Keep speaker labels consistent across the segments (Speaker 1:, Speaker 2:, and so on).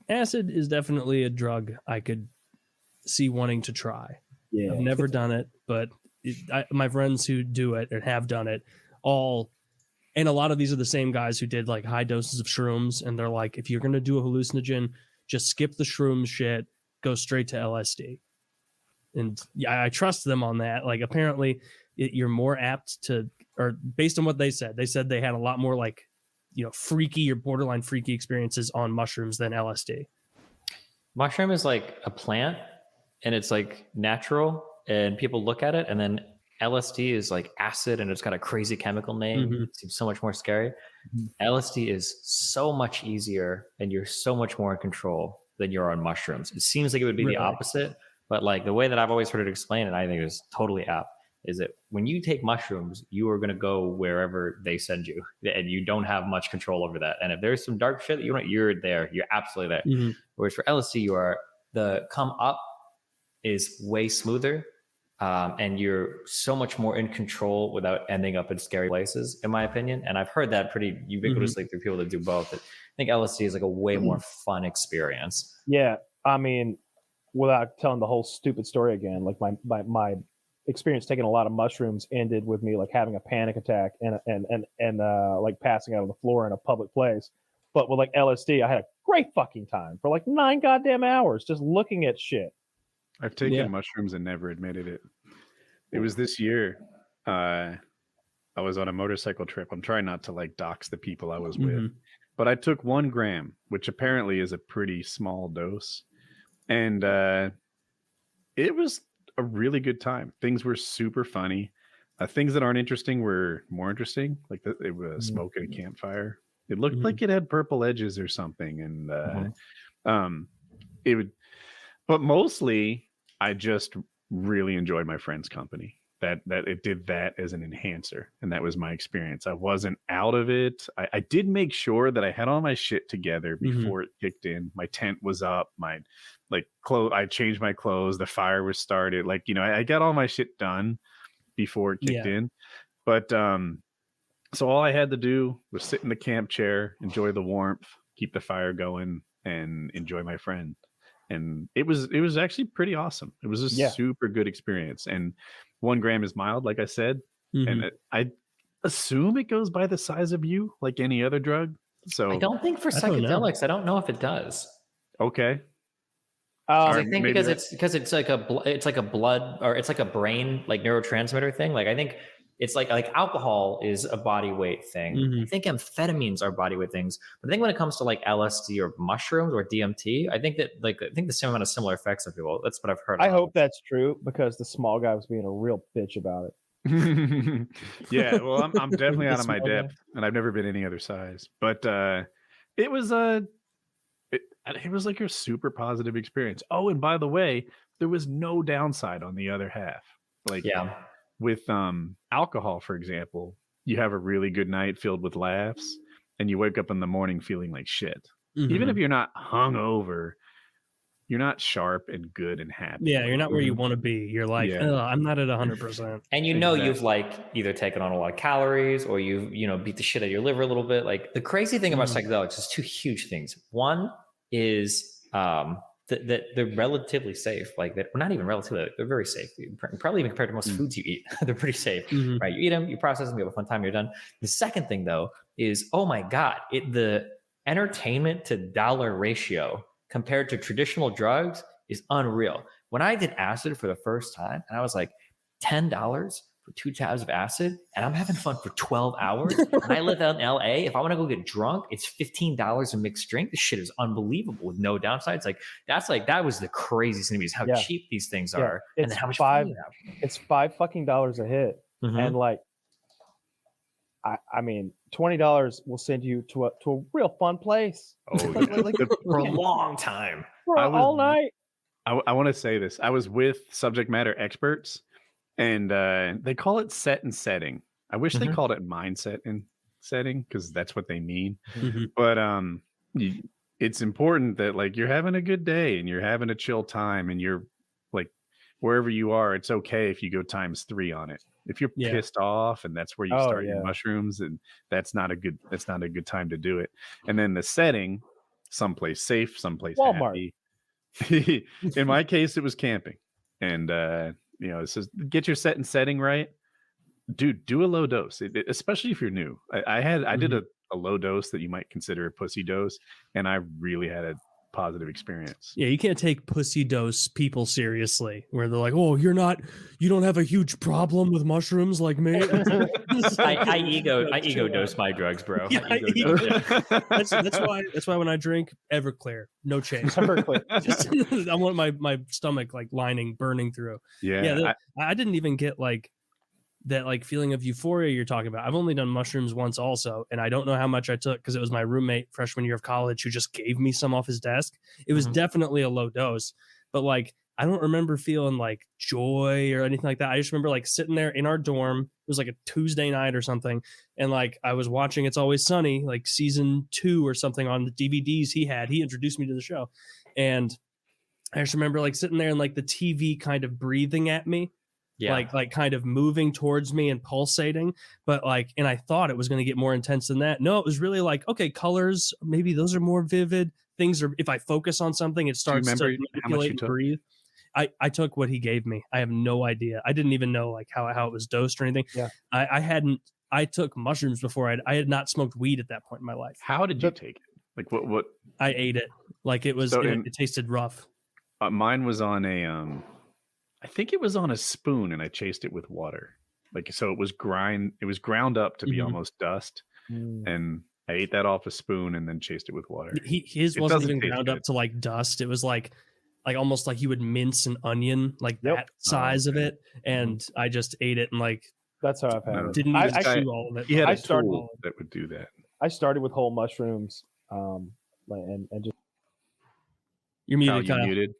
Speaker 1: Acid is definitely a drug I could see wanting to try.
Speaker 2: Yeah.
Speaker 1: I've never done it, but my friends who do it and have done it and a lot of these are the same guys who did like high doses of shrooms, and they're like, if you're going to do a hallucinogen, just skip the shroom shit, go straight to LSD. And yeah, I trust them on that. Like, apparently you're more apt to, or based on what they said they had a lot more like, freaky or borderline freaky experiences on mushrooms than LSD.
Speaker 3: Mushroom is like a plant and it's like natural and people look at it, and then LSD is like acid and it's got a crazy chemical name. Mm-hmm. It seems so much more scary. Mm-hmm. LSD is so much easier and you're so much more in control than you're on mushrooms. It seems like it would be the opposite, but like the way that I've always heard it explained, and I think is totally apt, is that when you take mushrooms, you are going to go wherever they send you, and you don't have much control over that. And if there's some dark shit that you want, you're there. You're absolutely there. Mm-hmm. Whereas for LSD, the come up is way smoother, and you're so much more in control without ending up in scary places, in my opinion. And I've heard that pretty ubiquitously through people that do both. I think LSD is like a way more fun experience.
Speaker 2: Yeah, I mean, without telling the whole stupid story again, like my experience taking a lot of mushrooms ended with me like having a panic attack and like passing out on the floor in a public place. But with like LSD, I had a great fucking time for like 9 goddamn hours just looking at shit.
Speaker 4: I've taken mushrooms and never admitted it. It was this year. I was on a motorcycle trip. I'm trying not to like dox the people I was with, but I took 1 gram, which apparently is a pretty small dose. And it was a really good time. Things were super funny. Things that aren't interesting were more interesting. Like it was smoke at a campfire. It looked like it had purple edges or something. And it would, but mostly I just really enjoyed my friend's company. That it did that as an enhancer, and that was my experience. I wasn't out of it. I did make sure that I had all my shit together before it kicked in. My tent was up, my like clothes. I changed my clothes. The fire was started. Like, I got all my shit done before it kicked in. But so all I had to do was sit in the camp chair, enjoy the warmth, keep the fire going, and enjoy my friend. And it was actually pretty awesome. It was a super good experience. And 1 gram is mild, like I said. And I assume it goes by the size of you, like any other drug. So
Speaker 3: I don't think for psychedelics, I don't know if it does.
Speaker 4: Okay.
Speaker 3: I think because it's like a blood, or it's like a brain, like neurotransmitter thing. Like I think it's like alcohol is a body weight thing. I think amphetamines are body weight things. But I think when it comes to like LSD or mushrooms or DMT, I think the same amount of similar effects of people. That's what I've heard.
Speaker 2: I hope that's true, because the small guy was being a real bitch about it.
Speaker 4: Yeah, well, I'm definitely out of my depth, and I've never been any other size. But it was like a super positive experience. Oh, and by the way, there was no downside on the other half. Like, with alcohol, for example, you have a really good night filled with laughs, and you wake up in the morning feeling like shit. Even if you're not hungover, you're not sharp and good and happy.
Speaker 1: Yeah, you're not where you want to be. You're like, I'm not at 100%.
Speaker 3: And you've like either taken on a lot of calories, or you've beat the shit out of your liver a little bit. Like the crazy thing about psychedelics is 2 huge things. One is that they're relatively safe. Like that, well, not even relatively, they're very safe. Probably even compared to most foods you eat, they're pretty safe, right? You eat them, you process them, you have a fun time, you're done. The second thing though is, oh my God, the entertainment to dollar ratio compared to traditional drugs is unreal. When I did acid for the first time, and I was like, $10 for 2 tabs of acid, and I'm having fun for 12 hours. And I live out in LA. If I want to go get drunk, it's $15 a mixed drink. This shit is unbelievable with no downsides. Like that was the craziest thing to me, is how cheap these things are, and then how much fun you have.
Speaker 2: It's $5 fucking a hit, and like, I mean, $20 will send you to a real fun place.
Speaker 3: like for a long time,
Speaker 2: all night.
Speaker 4: I want to say this. I was with subject matter experts. And they call it set and setting. I wish they called it mindset and setting, because that's what they mean. But it's important that like you're having a good day and you're having a chill time, and you're like, wherever you are, it's okay if you go ×3 on it. If you're pissed off and that's where you start your mushrooms, and that's not a good time to do it. And then the setting. someplace safe, someplace
Speaker 2: Walmart.
Speaker 4: happy. In my case, it was camping, and it says get your set and setting right. Dude, do a low dose, especially if you're new. I did a low dose that you might consider a pussy dose, and I really had a positive experience.
Speaker 1: Yeah, you can't take pussy dose people seriously, where they're like, "Oh, you don't have a huge problem with mushrooms like me."
Speaker 3: I ego dose my drugs, bro.
Speaker 1: Yeah, that's why when I drink Everclear, no chase.
Speaker 2: Everclear.
Speaker 1: I want my stomach like lining burning through.
Speaker 4: Yeah,
Speaker 1: I didn't even get like that like feeling of euphoria you're talking about. I've only done mushrooms once also, and I don't know how much I took because it was my roommate freshman year of college who just gave me some off his desk. It was definitely a low dose, but like I don't remember feeling like joy or anything like that. I just remember like sitting there in our dorm. It was like a Tuesday night or something, and like I was watching It's Always Sunny, like season 2 or something on the DVDs he had. He introduced me to the show, and I just remember like sitting there and like the TV kind of breathing at me. Yeah. Like kind of moving towards me and pulsating, but like, and I thought it was going to get more intense than that. No, it was really like, okay, colors, maybe those are more vivid. Things are, if I focus on something, it starts to manipulate and breathe. I took what he gave me. I have no idea. I didn't even know like how it was dosed or anything.
Speaker 2: Yeah.
Speaker 1: I took mushrooms before. I had not smoked weed at that point in my life.
Speaker 4: How did you take it? Like what?
Speaker 1: I ate it. Like it was, it tasted rough.
Speaker 4: Mine was on I think it was on a spoon, and I chased it with water. Like, so it was ground up to be almost dust. And I ate that off a spoon and then chased it with water.
Speaker 1: His wasn't even ground up to like dust. It was like almost like you would mince an onion, like that size of it. And I just ate it and like,
Speaker 2: that's how I've had it.
Speaker 1: Didn't even chew all of it.
Speaker 4: He had a tool that would do that.
Speaker 2: I started with whole mushrooms, and just.
Speaker 1: You're muted, Kyle.
Speaker 4: Muted.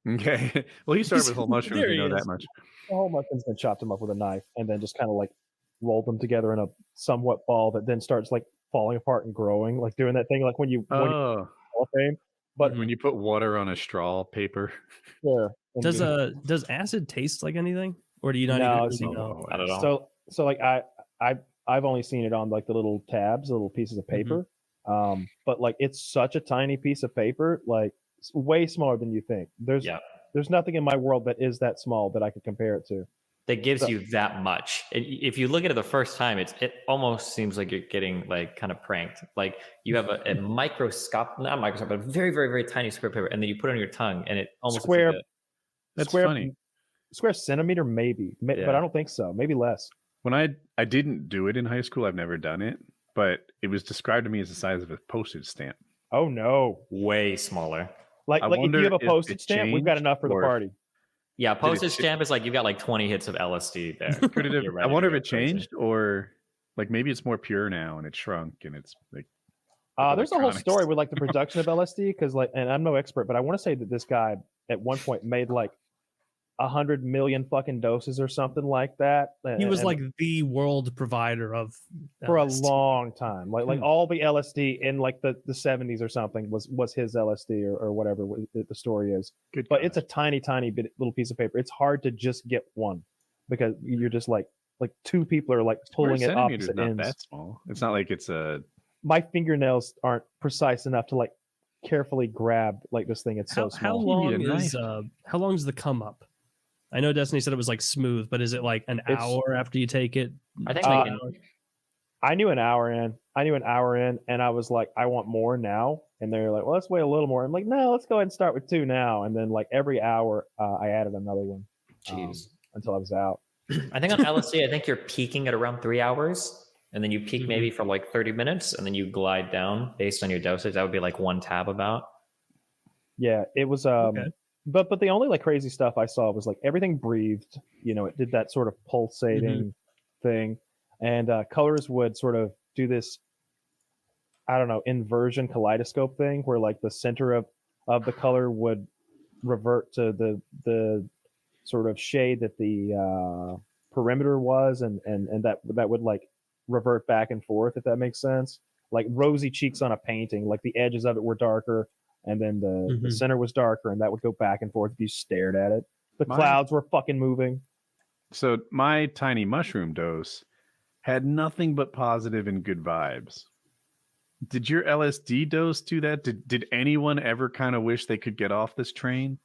Speaker 4: Okay. Well, he started with whole mushrooms. You know that much.
Speaker 2: The whole mushrooms, then chopped them up with a knife, and then just kind of like rolled them together in a somewhat ball that then starts like falling apart and growing, like doing that thing like when you Hall of Fame. But
Speaker 4: when you put water on a straw paper.
Speaker 2: Yeah.
Speaker 1: Does acid taste like anything, or do you not even know?
Speaker 3: Not at all.
Speaker 2: So like I've only seen it on like the little tabs, the little pieces of paper. But like it's such a tiny piece of paper, like it's way smaller than you think. There's nothing in my world that is that small that I could compare it to.
Speaker 3: That gives you that much. If you look at it the first time, it almost seems like you're getting like kind of pranked. Like you have a not microscopic, but a very, very, very tiny square paper, and then you put it on your tongue, and it almost
Speaker 2: square.
Speaker 4: That's funny.
Speaker 2: Square centimeter, maybe, but I don't think so. Maybe less.
Speaker 4: When I didn't do it in high school, I've never done it, but it was described to me as the size of a postage stamp.
Speaker 2: Oh no,
Speaker 3: way smaller.
Speaker 2: Like if you have a postage stamp, we've got enough for the party.
Speaker 3: Yeah, postage stamp is like you've got like 20 hits of LSD there.
Speaker 4: I wonder if it changed, or like maybe it's more pure now and it shrunk and it's like.
Speaker 2: There's a whole story with like the production of LSD, because like, and I'm no expert, but I want to say that this guy at one point made like 100 million fucking doses or something like that.
Speaker 1: He was like the world provider of
Speaker 2: for LSD. A long time. Like all the LSD in like the 70s or something was his LSD or whatever the story is. But it's a tiny little piece of paper. It's hard to just get one because you're just like two people are like pulling it opposite ends.
Speaker 4: Not that small. It's not like it's a.
Speaker 2: My fingernails aren't precise enough to like carefully grab like this thing. It's so small.
Speaker 1: How long is the come up? I know Destiny said it was like smooth, but is it like an hour after you take it?
Speaker 3: I think
Speaker 2: I knew an hour in. And I was like, I want more now. And they're like, well, let's wait a little more. I'm like, no, let's go ahead and start with 2 now. And then like every hour, I added another one. Until I was out.
Speaker 3: I think on LSD, I think you're peaking at around 3 hours, and then you peak maybe for like 30 minutes, and then you glide down based on your dosage. That would be like 1 tab about.
Speaker 2: Yeah, it was. Okay. But the only like crazy stuff I saw was like everything breathed, it did that sort of pulsating thing, and colors would sort of do this, I don't know, inversion kaleidoscope thing where like the center of the color would revert to the sort of shade that the perimeter was, and that would like revert back and forth, if that makes sense. Like rosy cheeks on a painting, like the edges of it were darker. And then the center was darker, and that would go back and forth if you stared at it. The clouds were fucking moving.
Speaker 4: So my tiny mushroom dose had nothing but positive and good vibes. Did your LSD dose do that? Did anyone ever kind of wish they could get off this train?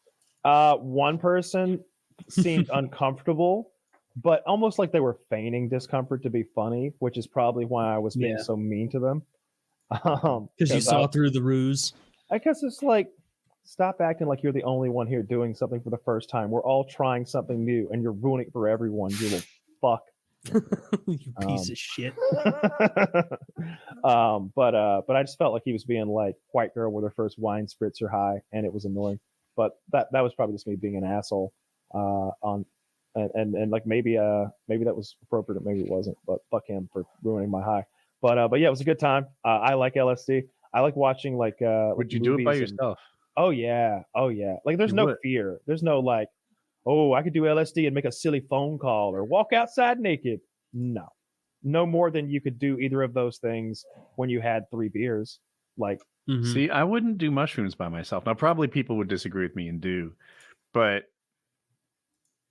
Speaker 2: One person seemed uncomfortable, but almost like they were feigning discomfort to be funny, which is probably why I was being so mean to them.
Speaker 1: Because you saw through the ruse.
Speaker 2: I guess it's like, stop acting like you're the only one here doing something for the first time. We're all trying something new, and you're ruining it for everyone. You little fuck.
Speaker 1: You piece of shit.
Speaker 2: But I just felt like he was being like white girl with her first wine spritzer high, and it was annoying. But that was probably just me being an asshole. And like maybe that was appropriate, or maybe it wasn't. But fuck him for ruining my high. But yeah, it was a good time. I like LSD. I like watching like.
Speaker 4: Would you do it by yourself?
Speaker 2: Oh yeah. Like there's no fear. There's no like, oh, I could do LSD and make a silly phone call or walk outside naked. No more than you could do either of those things when you had 3 beers. Like,
Speaker 4: see, I wouldn't do mushrooms by myself. Now, probably people would disagree with me and do, but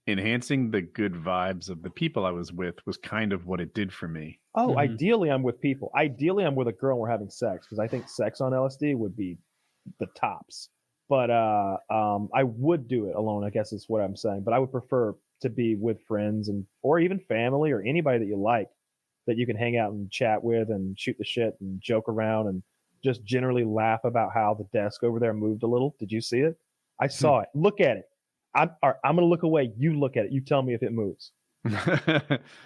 Speaker 4: enhancing the good vibes of the people I was with was kind of what it did for me.
Speaker 2: Oh, ideally I'm with people. Ideally I'm with a girl and we're having sex, because I think sex on LSD would be the tops. But I would do it alone, I guess is what I'm saying. But I would prefer to be with friends or even family or anybody that you like, that you can hang out and chat with and shoot the shit and joke around and just generally laugh about how the desk over there moved a little. Did you see it? I saw it. Look at it. I'm going to look away. You look at it. You tell me if it moves.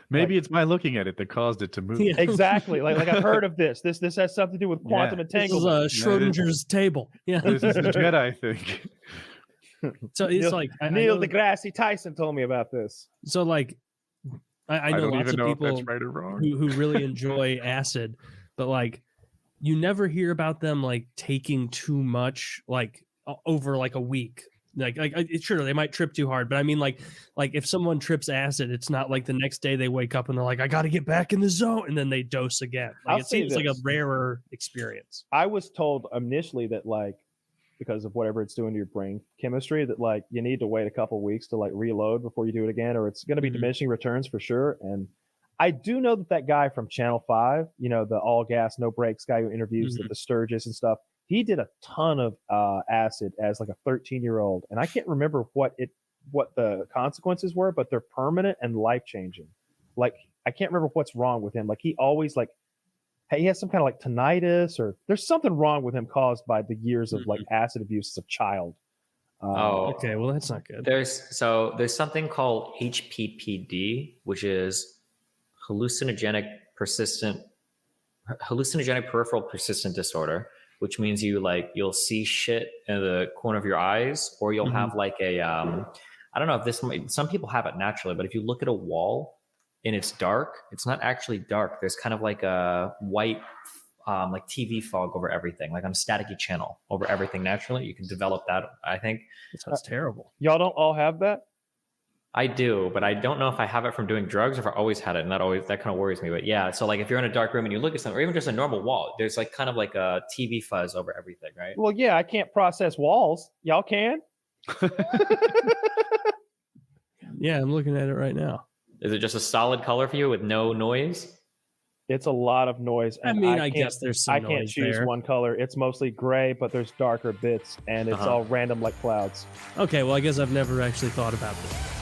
Speaker 4: Maybe it's my looking at it that caused it to move.
Speaker 2: Yeah. Exactly. Like I've heard of this. This has something to do with quantum entanglement.
Speaker 1: This is Schrodinger's table. Yeah.
Speaker 4: This is the Jedi thing.
Speaker 1: So it's like
Speaker 2: Neil deGrasse Tyson told me about this.
Speaker 1: So like I know
Speaker 4: don't
Speaker 1: lots
Speaker 4: even
Speaker 1: of
Speaker 4: know
Speaker 1: people
Speaker 4: if that's right or wrong.
Speaker 1: who really enjoy acid, but like you never hear about them like taking too much like over like a week. Like sure they might trip too hard, but I mean like if someone trips acid, it's not like the next day they wake up and they're like, I got to get back in the zone, and then they dose again. Like, it seems like a rarer experience.
Speaker 2: I was told initially that like, because of whatever it's doing to your brain chemistry, that like you need to wait a couple weeks to like reload before you do it again, or it's going to be diminishing returns for sure. And I do know that guy from Channel 5, you know, the all gas no brakes guy who interviews the Sturgis and stuff, he did a ton of acid as like a 13-year-old, and I can't remember what the consequences were, but they're permanent and life changing. Like I can't remember what's wrong with him. Like he always like, he has some kind of like tinnitus, or there's something wrong with him caused by the years of like acid abuse as a child.
Speaker 1: Okay, well that's not good.
Speaker 3: There's something called HPPD, which is hallucinogenic peripheral persistent disorder, which means you'll see shit in the corner of your eyes, or you'll have like a I don't know if some people have it naturally, but if you look at a wall and it's dark, it's not actually dark. There's kind of like a white like TV fog over everything, like on a staticky channel over everything naturally. You can develop that, I think.
Speaker 1: It sounds terrible.
Speaker 2: Y'all don't all have that?
Speaker 3: I do, but I don't know if I have it from doing drugs or if I always had it, and that kind of worries me. But yeah, so like if you're in a dark room and you look at something, or even just a normal wall, there's like kind of like a TV fuzz over everything, right?
Speaker 2: Well, yeah, I can't process walls. Y'all can?
Speaker 1: Yeah, I'm looking at it right now.
Speaker 3: Is it just a solid color for you with no noise?
Speaker 2: It's a lot of noise.
Speaker 1: I mean, I guess there's some
Speaker 2: I can't
Speaker 1: noise
Speaker 2: choose
Speaker 1: there.
Speaker 2: one color. It's mostly gray, but there's darker bits, and it's all random like clouds.
Speaker 1: Okay, well I guess I've never actually thought about this.